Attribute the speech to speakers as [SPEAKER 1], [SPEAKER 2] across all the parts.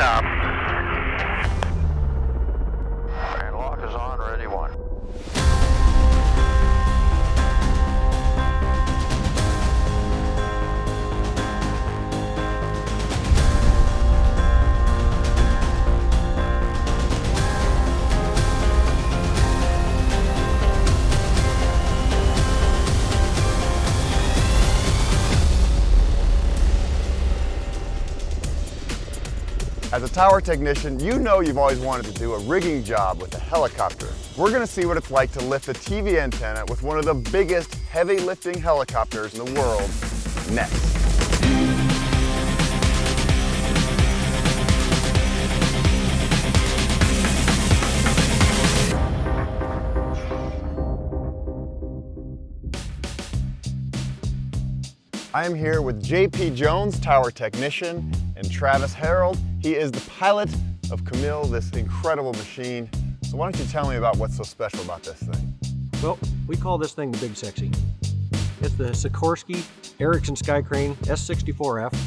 [SPEAKER 1] job. And lock is on, ready one.
[SPEAKER 2] As a tower technician, you know you've always wanted to do a rigging job with a helicopter. We're going to see what it's like to lift a TV antenna with one of the biggest heavy lifting helicopters in the world next. I am here with JP Jones, tower technician, and Travis Harold. He is the pilot of Camille, this incredible machine. So why don't you tell me about what's so special about this thing?
[SPEAKER 3] Well, we call this thing the Big Sexy. It's the Sikorsky Ericsson Sky Crane S64F,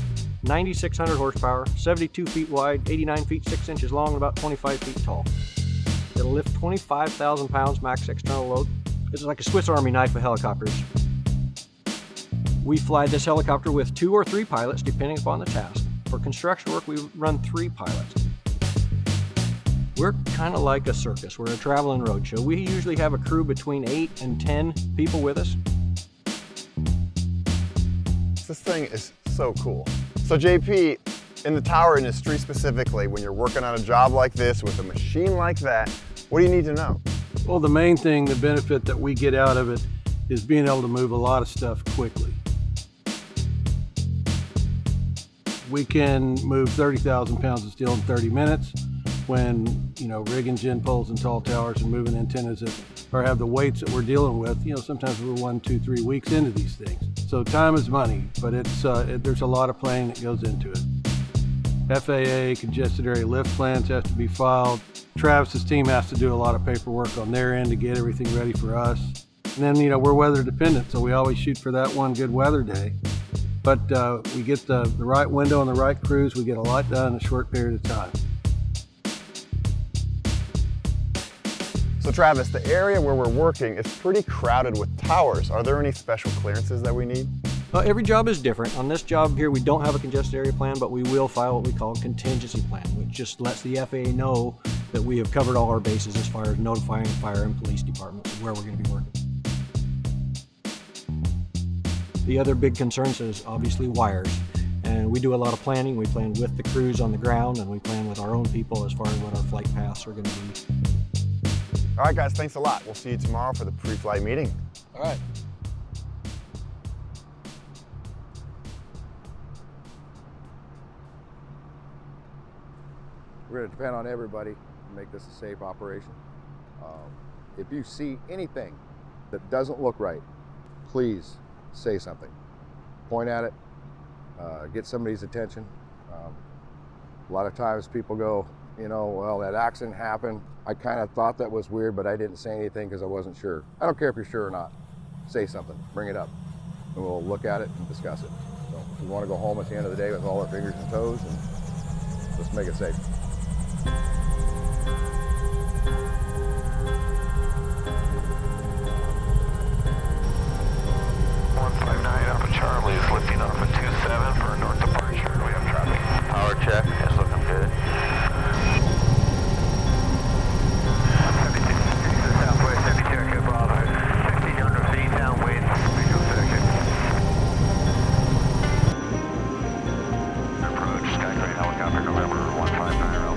[SPEAKER 3] 9,600 horsepower, 72 feet wide, 89 feet 6 inches long, and about 25 feet tall. It'll lift 25,000 pounds max external load. It's like a Swiss Army knife of helicopters. We fly this helicopter with 2 or 3 pilots, depending upon the task. For construction work, we run 3 pilots. We're kind of like a circus. We're a traveling roadshow. We usually have a crew between 8 and 10 people with us.
[SPEAKER 2] This thing is so cool. So JP, in the tower industry specifically, when you're working on a job like this with a machine like that, what do you need to know?
[SPEAKER 4] Well, the main thing, the benefit that we get out of it is being able to move a lot of stuff quickly. We can move 30,000 pounds of steel in 30 minutes when, rigging gin poles and tall towers and moving antennas that have the weights that we're dealing with. Sometimes we're 1, 2, 3 weeks into these things. So time is money, but there's a lot of planning that goes into it. FAA, congested area lift plans have to be filed. Travis's team has to do a lot of paperwork on their end to get everything ready for us. And then, we're weather dependent, so we always shoot for that one good weather day. But we get the right window and the right crews, we get a lot done in a short period of time.
[SPEAKER 2] So Travis, the area where we're working is pretty crowded with towers. Are there any special clearances that we need?
[SPEAKER 3] Every job is different. On this job here, we don't have a congested area plan, but we will file what we call a contingency plan, which just lets the FAA know that we have covered all our bases as far as notifying fire and police departments of where we're going to be working. The other big concern is obviously wires. And we do a lot of planning. We plan with the crews on the ground, and we plan with our own people as far as what our flight paths are going to be.
[SPEAKER 2] All right, guys, thanks a lot. We'll see you tomorrow for the pre-flight meeting.
[SPEAKER 4] All right.
[SPEAKER 5] We're going to depend on everybody to make this a safe operation. If you see anything that doesn't look right, please say something. Point at it, get somebody's attention. A lot of times people go, well, that accident happened. I kind of thought that was weird, but I didn't say anything because I wasn't sure. I don't care if you're sure or not. Say something, bring it up, and we'll look at it and discuss it. So we want to go home at the end of the day with all our fingers and toes, and let's make it safe.
[SPEAKER 1] 159 Alpha Charlie is lifting off at 27 for a north departure. We have traffic. Power check is looking good. 76 southwest, 72 Echo Bravo, 1,500 feet downwind, visual section. Approach, Sky Crane helicopter, November 159.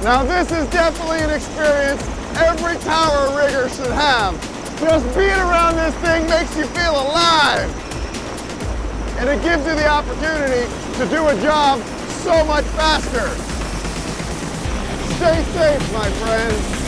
[SPEAKER 2] Now this is definitely an experience every tower rigger should have. Just being around this thing makes you feel alive. And it gives you the opportunity to do a job so much faster. Stay safe, my friends.